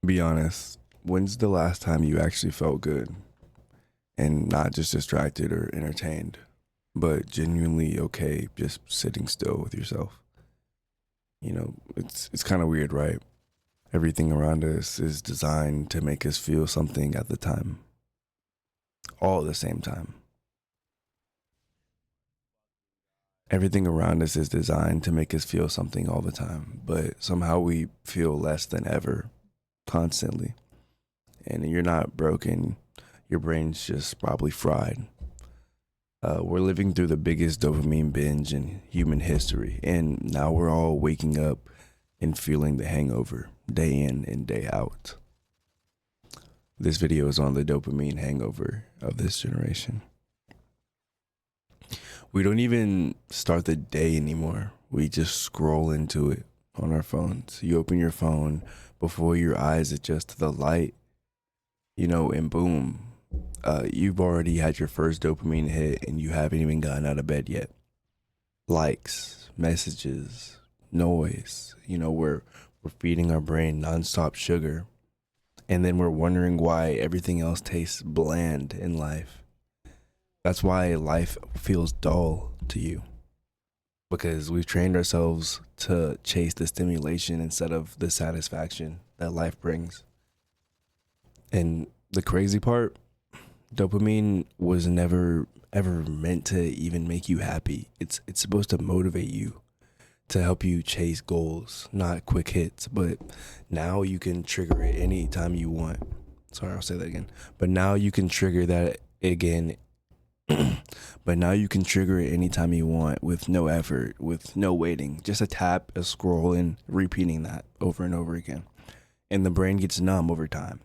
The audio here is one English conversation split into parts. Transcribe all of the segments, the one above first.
Be honest, when's the last time you actually felt good and not just distracted or entertained, but genuinely okay just sitting still with yourself? It's kind of weird, right? Everything around us is designed to make us feel something at the time, all at the same time. Everything around us is designed to make us feel something all the time, but somehow we feel less than ever constantly. And you're not broken, your brain's just probably fried. We're living through the biggest dopamine binge in human history, and now we're all waking up and feeling the hangover day in and day out. This video is on the dopamine hangover of this generation. We don't even start the day anymore. We just scroll into it on our phones. You open your phone before your eyes adjust to the light, and boom, you've already had your first dopamine hit and you haven't even gotten out of bed yet. Likes, messages, noise, we're feeding our brain nonstop sugar, and then we're wondering why everything else tastes bland in life. That's why life feels dull to you, because we've trained ourselves to chase the stimulation instead of the satisfaction that life brings. And the crazy part, dopamine was never ever meant to even make you happy. It's supposed to motivate you, to help you chase goals, not quick hits. But now you can trigger it anytime you want. Sorry, I'll say that again. But now you can trigger that again. But now you can trigger it anytime you want with no effort, with no waiting. Just a tap, a scroll, and repeating that over and over again. And the brain gets numb over time.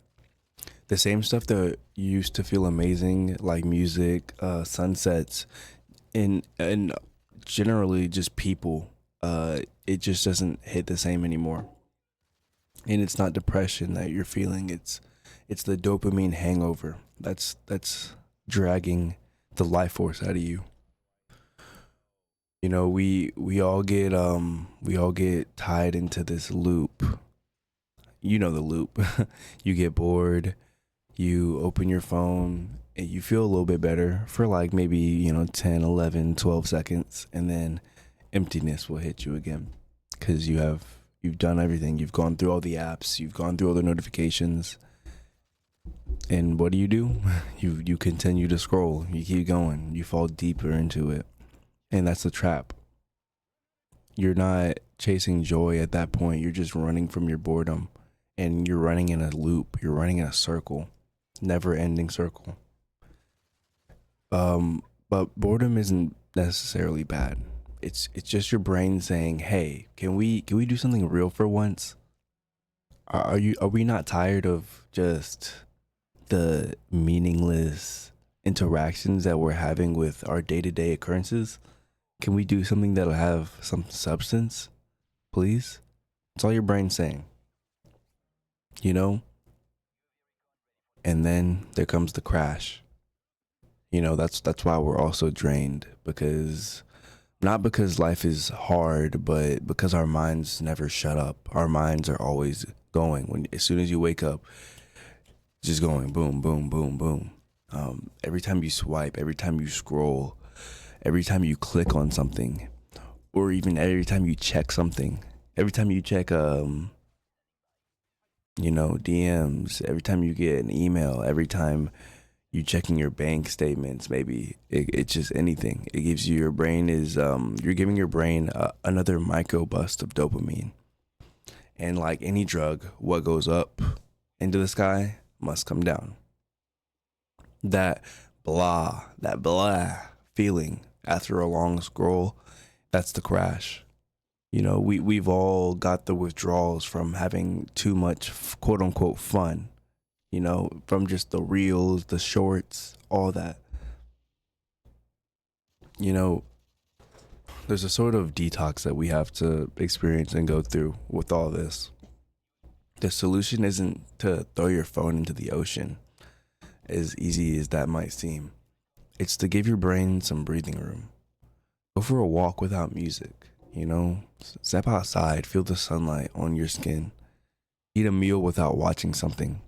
The same stuff that used to feel amazing, like music, sunsets, and generally just people, it just doesn't hit the same anymore. And it's not depression that you're feeling. It's the dopamine hangover. That's dragging the life force out of you. We all get tied into this loop. You know the loop. You get bored, you open your phone, and you feel a little bit better for like maybe 10, 11, 12 seconds, and then emptiness will hit you again, because you've done everything. You've gone through all the apps, you've gone through all the notifications, and what do? You continue to scroll, you keep going, you fall deeper into it. And that's the trap. You're not chasing joy at that point, you're just running from your boredom, and you're running in a loop, you're running in a circle, never ending circle. But boredom isn't necessarily bad. It's just your brain saying, "Hey, can we do something real for once? Are we not tired of just the meaningless interactions that we're having with our day-to-day occurrences? Can we do something that'll have some substance, please?" It's all your brain saying, you know? And then there comes the crash. That's why we're also drained, because not because life is hard, but because our minds never shut up. Our minds are always going. When as soon as you wake up, just going boom, boom, boom, boom. Every time you swipe, every time you scroll, every time you click on something, or even every time you check something, every time you check DMs, every time you get an email, every time you checking your bank statements, maybe it's just anything. It gives you, your brain is you're giving your brain another micro bust of dopamine. And like any drug, what goes up into the sky must come down. That that blah feeling after a long scroll, that's the crash. We've all got the withdrawals from having too much quote unquote fun, from just the reels, the shorts, all that. You know, there's a sort of detox that we have to experience and go through with all this. The solution isn't to throw your phone into the ocean, as easy as that might seem. It's to give your brain some breathing room. Go for a walk without music, step outside, feel the sunlight on your skin. eat a meal without watching something,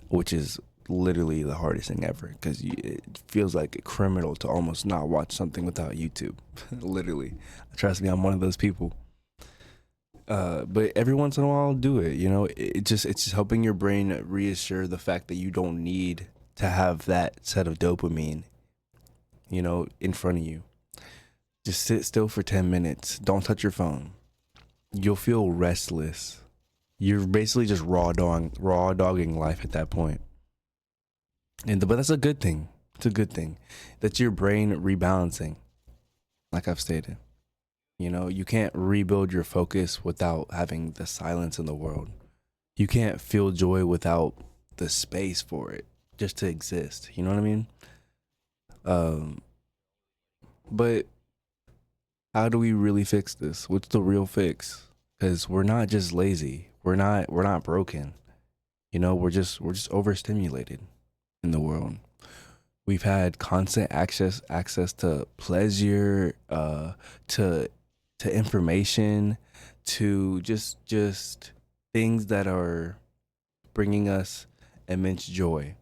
which is literally the hardest thing ever, because it feels like a criminal to almost not watch something without YouTube. Literally, trust me, I'm one of those people. But every once in a while, I'll do it. You know, it's just helping your brain reassure the fact that you don't need to have that set of dopamine, you know, in front of you. Just sit still for 10 minutes. Don't touch your phone. You'll feel restless. You're basically just raw dogging life at that point. But that's a good thing. It's a good thing. That's your brain rebalancing, like I've stated. You know, you can't rebuild your focus without having the silence in the world. You can't feel joy without the space for it just to exist. You know what I mean? Um, but how do we really fix this? What's the real fix? Because we're not just lazy. We're not broken. You know, we're just overstimulated in the world. We've had constant access to pleasure, to information, to just things that are bringing us immense joy,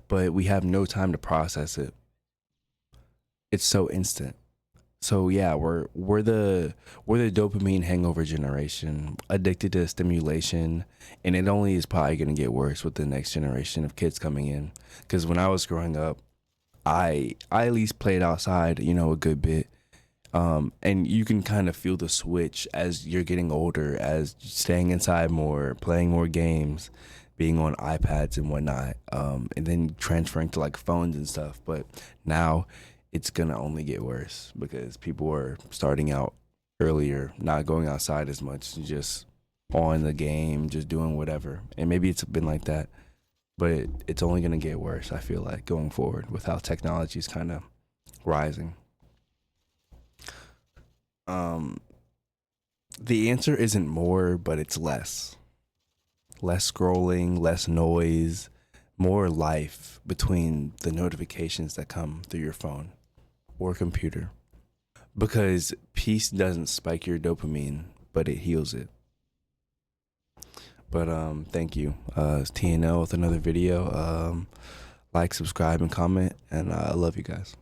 but we have no time to process it. It's so instant. So yeah, we're the dopamine hangover generation, addicted to stimulation, and it only is probably going to get worse with the next generation of kids coming in. Because when I was growing up, I at least played outside, you know, a good bit. And you can kind of feel the switch as you're getting older, as staying inside more, playing more games, being on iPads and whatnot, and then transferring to like phones and stuff. But now it's gonna only get worse because people are starting out earlier, not going outside as much, just on the game, just doing whatever. And maybe it's been like that, but it's only gonna get worse, I feel like, going forward with how technology is kind of rising. Um, the answer isn't more, but it's less. Less scrolling, less noise, more life between the notifications that come through your phone or computer. Because peace doesn't spike your dopamine, but it heals it. But thank you. It's TNL with another video. Like, subscribe, and comment, and I love you guys.